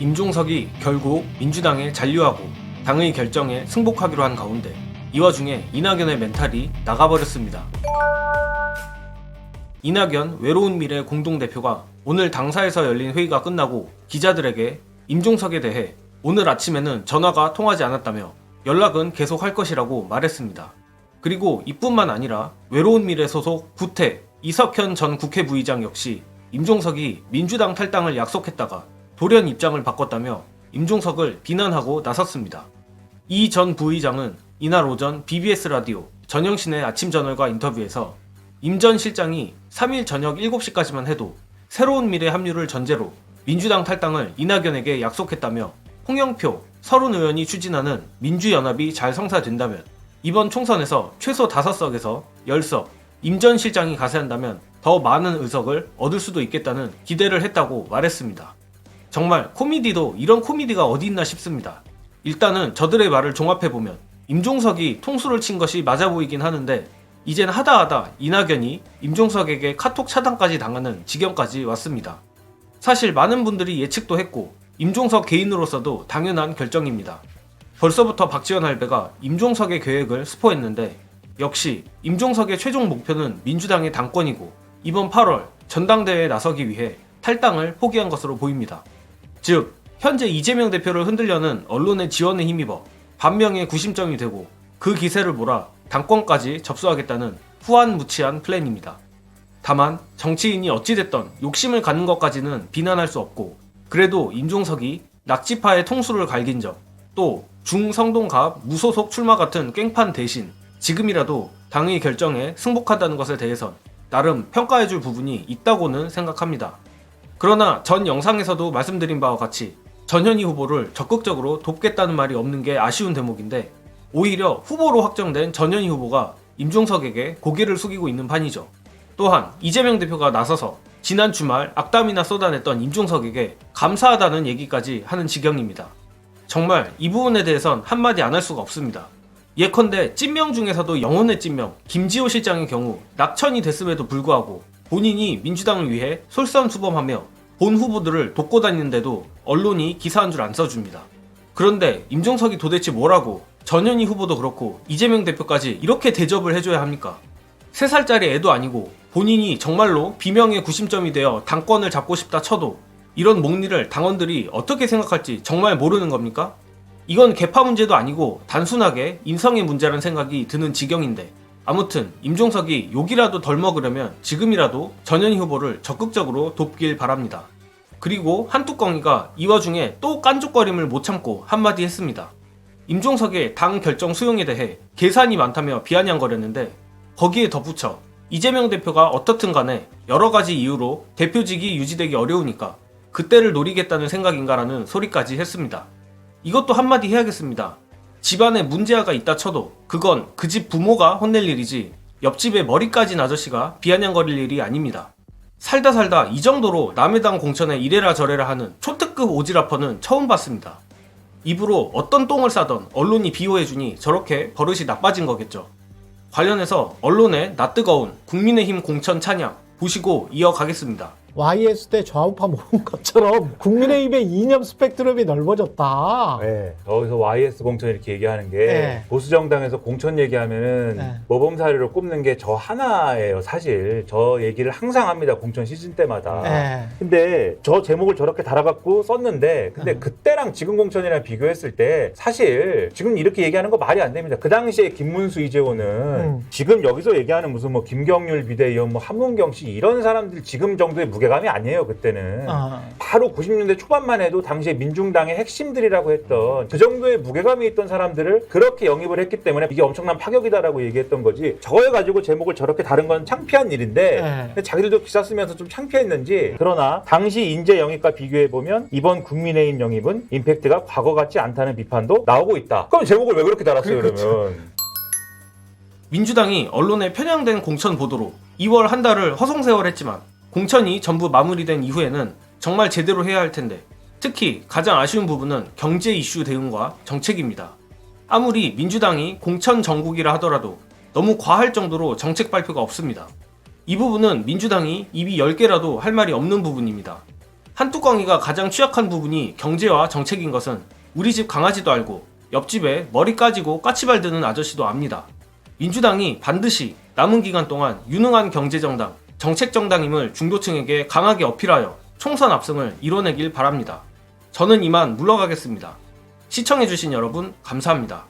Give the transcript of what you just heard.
임종석이 결국 민주당에 잔류하고 당의 결정에 승복하기로 한 가운데 이 와중에 이낙연의 멘탈이 나가버렸습니다. 이낙연 외로운 미래 공동대표가 오늘 당사에서 열린 회의가 끝나고 기자들에게 임종석에 대해 오늘 아침에는 전화가 통하지 않았다며 연락은 계속 할 것이라고 말했습니다. 그리고 이뿐만 아니라 외로운 미래 소속 구태 이석현 전 국회 부의장 역시 임종석이 민주당 탈당을 약속했다가 돌연 입장을 바꿨다며 임종석을 비난하고 나섰습니다. 이 전 부의장은 이날 오전 BBS 라디오 전영신의 아침 저널과 인터뷰에서 임 전 실장이 3일 저녁 7시까지만 해도 새로운 미래 합류를 전제로 민주당 탈당을 이낙연에게 약속했다며 홍영표, 서른 의원이 추진하는 민주연합이 잘 성사된다면 이번 총선에서 최소 5석에서 10석, 임 전 실장이 가세한다면 더 많은 의석을 얻을 수도 있겠다는 기대를 했다고 말했습니다. 정말 코미디도 이런 코미디가 어디 있나 싶습니다. 일단은 저들의 말을 종합해보면 임종석이 통수를 친 것이 맞아 보이긴 하는데 이젠 하다하다 이낙연이 임종석에게 카톡 차단까지 당하는 지경까지 왔습니다. 사실 많은 분들이 예측도 했고 임종석 개인으로서도 당연한 결정입니다. 벌써부터 박지원 할배가 임종석의 계획을 스포했는데 역시 임종석의 최종 목표는 민주당의 당권이고 이번 8월 전당대회에 나서기 위해 탈당을 포기한 것으로 보입니다. 즉 현재 이재명 대표를 흔들려는 언론의 지원에 힘입어 반명의 구심점이 되고 그 기세를 몰아 당권까지 접수하겠다는 후안무치한 플랜입니다. 다만 정치인이 어찌됐던 욕심을 갖는 것까지는 비난할 수 없고 그래도 임종석이 낙지파의 통수를 갈긴 점, 또 중성동갑 무소속 출마 같은 깽판 대신 지금이라도 당의 결정에 승복한다는 것에 대해선 나름 평가해줄 부분이 있다고는 생각합니다. 그러나 전 영상에서도 말씀드린 바와 같이 전현희 후보를 적극적으로 돕겠다는 말이 없는 게 아쉬운 대목인데 오히려 후보로 확정된 전현희 후보가 임종석에게 고개를 숙이고 있는 판이죠. 또한 이재명 대표가 나서서 지난 주말 악담이나 쏟아냈던 임종석에게 감사하다는 얘기까지 하는 지경입니다. 정말 이 부분에 대해선 한마디 안 할 수가 없습니다. 예컨대 찐명 중에서도 영혼의 찐명 김지호 실장의 경우 낙천이 됐음에도 불구하고 본인이 민주당을 위해 솔선수범하며 본 후보들을 돕고 다니는데도 언론이 기사 한 줄 안 써줍니다. 그런데 임종석이 도대체 뭐라고 전현희 후보도 그렇고 이재명 대표까지 이렇게 대접을 해줘야 합니까? 3살짜리 애도 아니고 본인이 정말로 비명의 구심점이 되어 당권을 잡고 싶다 쳐도 이런 목리를 당원들이 어떻게 생각할지 정말 모르는 겁니까? 이건 계파 문제도 아니고 단순하게 인성의 문제라는 생각이 드는 지경인데 아무튼 임종석이 욕이라도 덜 먹으려면 지금이라도 전현희 후보를 적극적으로 돕길 바랍니다. 그리고 한뚜껑이가 이 와중에 또 깐족거림을 못 참고 한마디 했습니다. 임종석의 당 결정 수용에 대해 계산이 많다며 비아냥거렸는데 거기에 덧붙여 이재명 대표가 어떻든 간에 여러 가지 이유로 대표직이 유지되기 어려우니까 그때를 노리겠다는 생각인가라는 소리까지 했습니다. 이것도 한마디 해야겠습니다. 집안에 문제아가 있다 쳐도 그건 그 집 부모가 혼낼 일이지 옆집의 머리 까진 아저씨가 비아냥거릴 일이 아닙니다. 살다 이 정도로 남의 당 공천에 이래라 저래라 하는 초특급 오지라퍼는 처음 봤습니다. 입으로 어떤 똥을 싸던 언론이 비호해주니 저렇게 버릇이 나빠진 거겠죠. 관련해서 언론의 낯뜨거운 국민의힘 공천 찬양 보시고 이어가겠습니다. YS 때 좌우파 모은 것처럼 국민의힘의 이념 스펙트럼이 넓어졌다. 네, 여기서 YS 공천 이렇게 얘기하는 게 네. 보수 정당에서 공천 얘기하면은 네. 모범 사례로 꼽는 게 저 하나예요. 사실 저 얘기를 항상 합니다. 공천 시즌 때마다. 네. 근데 저 제목을 저렇게 달아갖고 썼는데 근데 그때랑 지금 공천이랑 비교했을 때 사실 지금 이렇게 얘기하는 거 말이 안 됩니다. 그 당시에 김문수 이재호는 지금 여기서 얘기하는 무슨 뭐 김경률 비대위원 뭐 한문경 씨 이런 사람들 지금 정도의 무게감이 아니에요. 그때는 바로 90년대 초반만 해도 당시에 민중당의 핵심들이라고 했던 그 정도의 무게감이 있던 사람들을 그렇게 영입을 했기 때문에 이게 엄청난 파격이다라고 얘기했던 거지. 저거 가지고 제목을 저렇게 다른 건 창피한 일인데 근데 자기들도 기사 쓰면서 좀 창피했는지. 그러나 당시 인재 영입과 비교해보면 이번 국민의힘 영입은 임팩트가 과거 같지 않다는 비판도 나오고 있다. 그럼 제목을 왜 그렇게 달았어요? 그러면 민주당이 언론에 편향된 공천 보도로 2월 한 달을 허송세월했지만 공천이 전부 마무리된 이후에는 정말 제대로 해야 할 텐데 특히 가장 아쉬운 부분은 경제 이슈 대응과 정책입니다. 아무리 민주당이 공천 정국이라 하더라도 너무 과할 정도로 정책 발표가 없습니다. 이 부분은 민주당이 입이 10개라도 할 말이 없는 부분입니다. 한뚜껑이가 가장 취약한 부분이 경제와 정책인 것은 우리 집 강아지도 알고 옆집에 머리 까지고 까치발 드는 아저씨도 압니다. 민주당이 반드시 남은 기간 동안 유능한 경제정당, 정책정당임을 중도층에게 강하게 어필하여 총선 압승을 이뤄내길 바랍니다. 저는 이만 물러가겠습니다. 시청해주신 여러분 감사합니다.